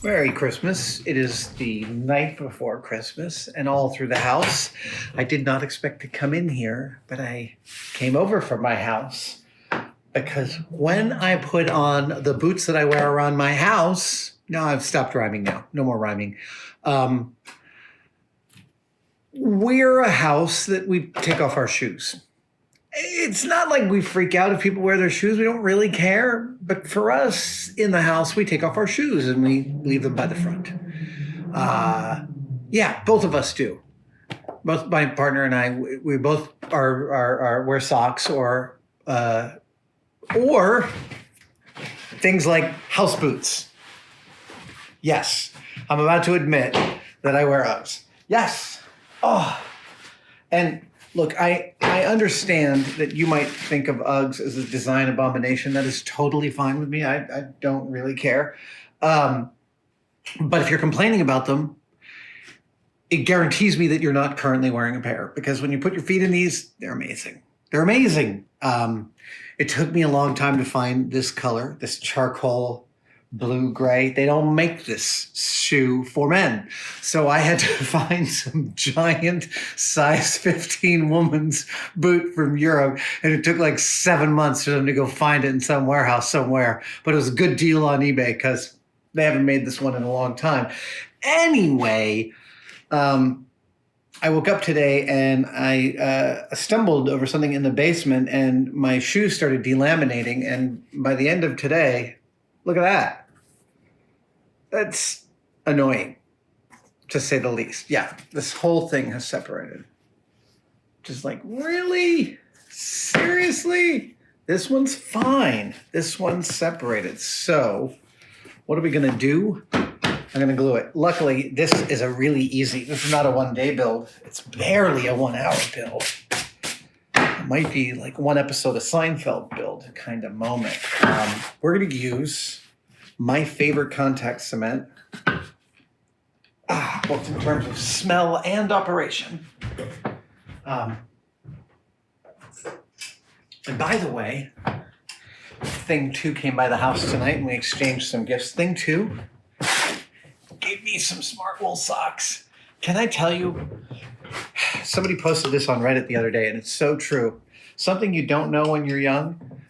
Merry Christmas. It is the night before Christmas, and all through the house. I did not expect to come in here, but I came over from my house because when I put on the boots that I wear around my house, no, I've stopped rhyming now. No more rhyming. We're a house that we take off our shoes. It's not like we freak out if people wear their shoes. We don't really care. But for us in the house, we take off our shoes and we leave them by the front. Yeah, both of us do. Both my partner and I, we both are wear socks or things like house boots. Yes, I'm about to admit that I wear Uggs. Yes. Oh, and look, I understand that you might think of Uggs as a design abomination. That is totally fine with me. I don't really care. But if you're complaining about them, it guarantees me that you're not currently wearing a pair, because when you put your feet in these, they're amazing. They're amazing. It took me a long time to find this color, this charcoal blue gray. They don't make this shoe for men. So I had to find some giant size 15 woman's boot from Europe. And it took like 7 months for them to go find it in some warehouse somewhere. But it was a good deal on eBay because they haven't made this one in a long time. Anyway, I woke up today and I stumbled over something in the basement and my shoes started delaminating. And by the end of today, look at that. That's annoying, to say the least. Yeah, this whole thing has separated. Just like, really? Seriously? This one's fine. This one's separated. So what are we going to do? I'm going to glue it. Luckily, this is a really easy, this is not a 1-day build. It's barely a 1-hour build. It might be like one episode of Seinfeld build kind of moment. We're going to use my favorite contact cement, both in terms of smell and operation. And by the way, Thing 2 came by the house tonight and we exchanged some gifts. Thing 2 gave me some smart wool socks. Can I tell you, somebody posted this on Reddit the other day and it's so true. Something you don't know when you're young,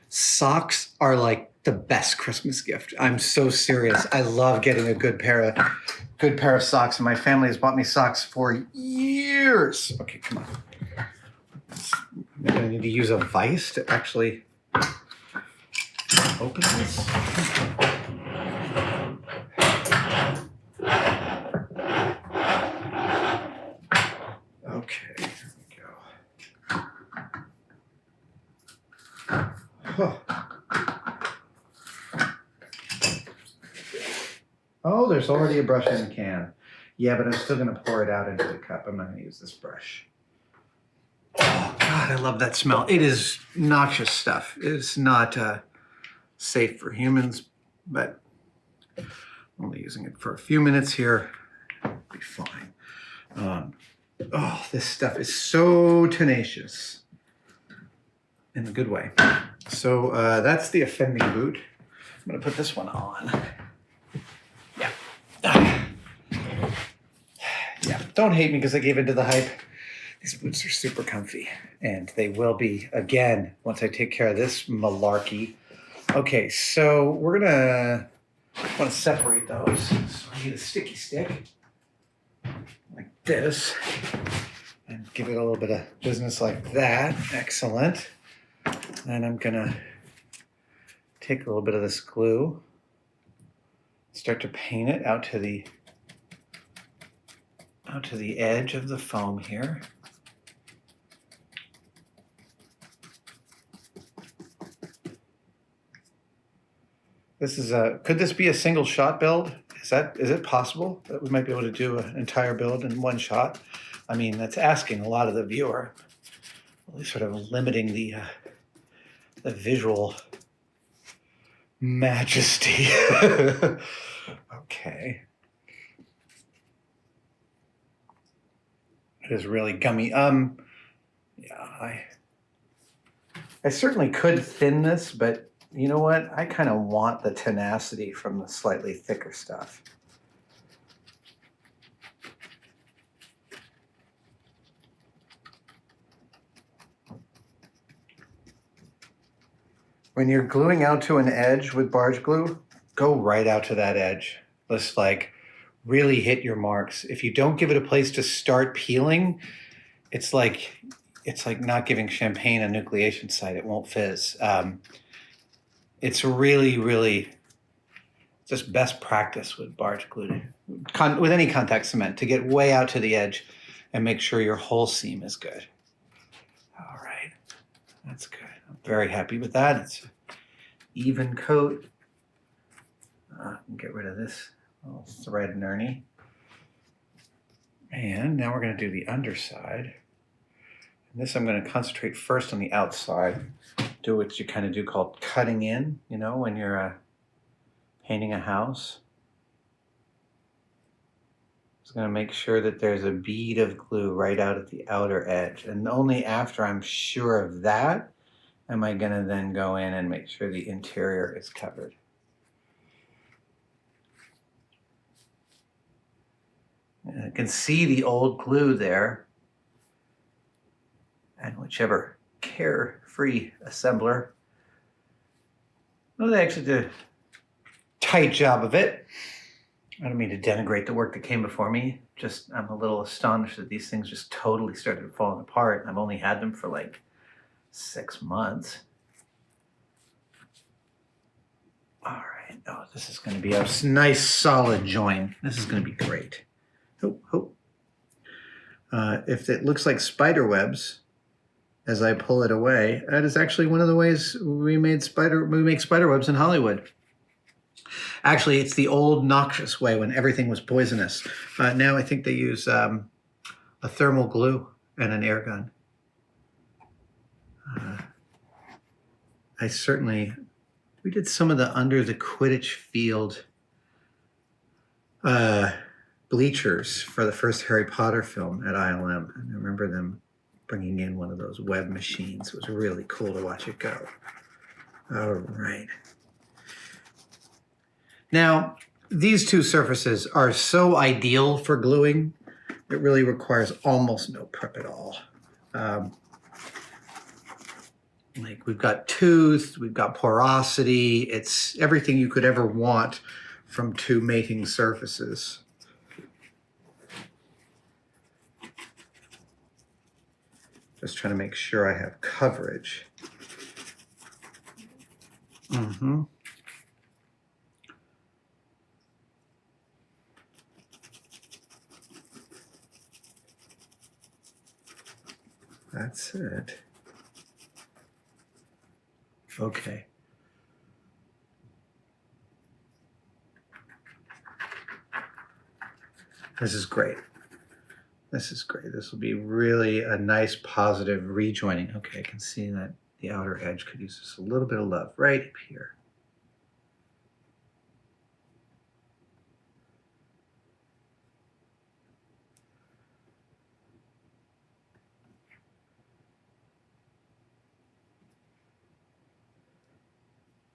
socks are like the best Christmas gift. I'm so serious. I love getting a good pair of socks, and my family has bought me socks for years. Okay, come on. I'm gonna need to use a vise to actually open this. Okay, here we go. Huh. Oh, there's already a brush in the can. Yeah, but I'm still going to pour it out into the cup. I'm not going to use this brush. Oh, God, I love that smell. It is noxious stuff. It's not safe for humans, but I'm only using it for a few minutes here. It'll be fine. This stuff is so tenacious in a good way. So that's the offending boot. I'm going to put this one on. Yeah, don't hate me because I gave into the hype. These boots are super comfy, and they will be again once I take care of this malarkey. Okay, so we're gonna want to separate those. So I need a sticky stick like this, and give it a little bit of business like that. Excellent. And I'm gonna take a little bit of this glue, start to paint it out to the edge of the foam here. This is could this be a single shot build? Is it possible that we might be able to do an entire build in one shot? I mean, that's asking a lot of the viewer, really sort of limiting the visual majesty. Okay. It is really gummy. Yeah, I certainly could thin this, but You know what? I kind of want the tenacity from the slightly thicker stuff. When you're gluing out to an edge with barge glue, go right out to that edge. Let's like really hit your marks. If you don't give it a place to start peeling, it's like not giving champagne a nucleation site. It won't fizz. It's really just best practice with barge glue, with any contact cement, to get way out to the edge and make sure your whole seam is good. All right, that's good. I'm very happy with that. It's an even coat. Get rid of this little thread nurney. And now we're going to do the underside. And this I'm going to concentrate first on the outside. Do what you kind of do called cutting in, you know, when you're painting a house. Just going to make sure that there's a bead of glue right out at the outer edge. And only after I'm sure of that am I going to then go in and make sure the interior is covered. And I can see the old glue there. And whichever carefree assembler, well, they actually did a tight job of it. I don't mean to denigrate the work that came before me. Just, I'm a little astonished that these things just totally started falling apart. I've only had them for like 6 months. All right. Oh, this is going to be a nice solid join. This is going to be great. If it looks like spider webs as I pull it away, that is actually one of the ways we make spider webs in Hollywood. Actually, it's the old noxious way when everything was poisonous. Now I think they use a thermal glue and an air gun. We did some of the under the Quidditch field bleachers for the first Harry Potter film at ILM. And I remember them bringing in one of those web machines. It was really cool to watch it go. All right. Now, these two surfaces are so ideal for gluing. It really requires almost no prep at all. Like we've got tooth, we've got porosity. It's everything you could ever want from two mating surfaces. Just trying to make sure I have coverage. That's it. Okay. This is great. This is great. This will be really a nice positive rejoining. Okay, I can see that the outer edge could use just a little bit of love right up here.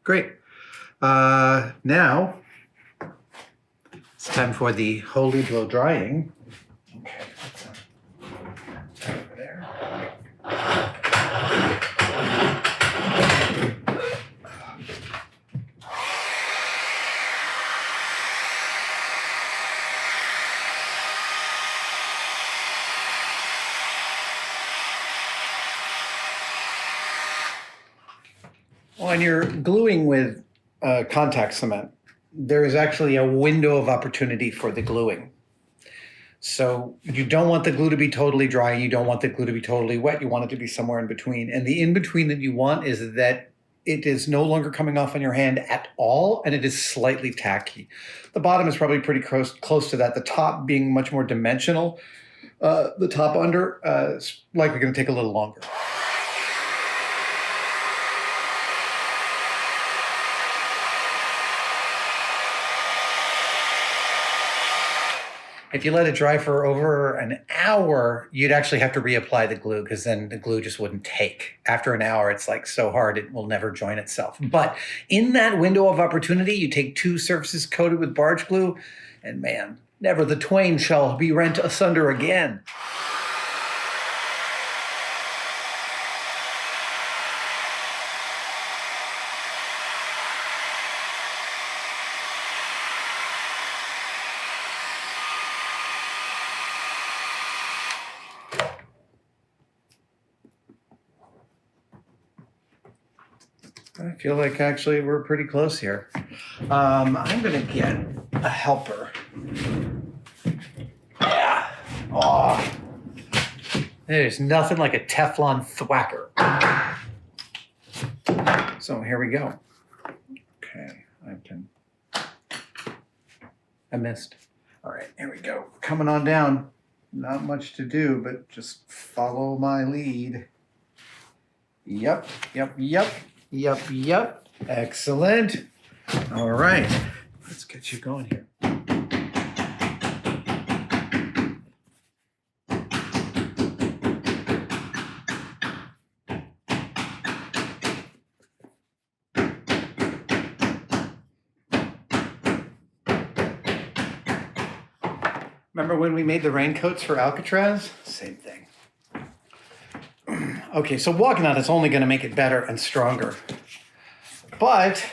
Great. Now it's time for the holy blow drying. Okay, that's over there. When you're gluing with contact cement, there is actually a window of opportunity for the gluing. So you don't want the glue to be totally dry, and you don't want the glue to be totally wet. You want it to be somewhere in between. And the in between that you want is that it is no longer coming off on your hand at all, and it is slightly tacky. The bottom is probably pretty close to that. The top being much more dimensional. The top under is likely going to take a little longer. If you let it dry for over an hour, you'd actually have to reapply the glue because then the glue just wouldn't take. After an hour, it's like so hard it will never join itself. But in that window of opportunity, you take 2 surfaces coated with barge glue, and man, never the twain shall be rent asunder again. I feel like actually we're pretty close here. I'm gonna get a helper. Yeah. Oh. There's nothing like a Teflon thwacker. So here we go. Okay, I missed. All right, here we go. Coming on down. Not much to do, but just follow my lead. Yep. Excellent. All right. Let's get you going here. Remember when we made the raincoats for Alcatraz? Same thing. Okay, so walking on it's only going to make it better and stronger. But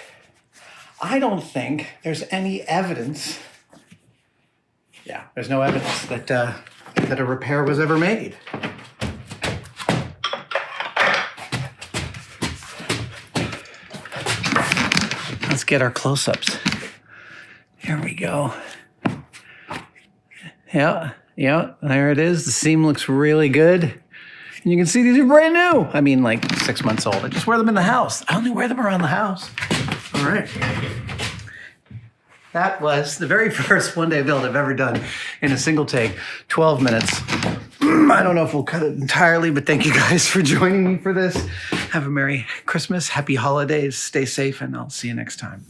I don't think there's any evidence. Yeah, there's no evidence that a repair was ever made. Let's get our close-ups. Here we go. Yeah, there it is. The seam looks really good. And you can see these are brand new. I mean, like 6 months old. I just wear them in the house. I only wear them around the house. All right. That was the very first one-day build I've ever done in a single take, 12 minutes. I don't know if we'll cut it entirely, but thank you guys for joining me for this. Have a Merry Christmas, Happy Holidays, stay safe, and I'll see you next time.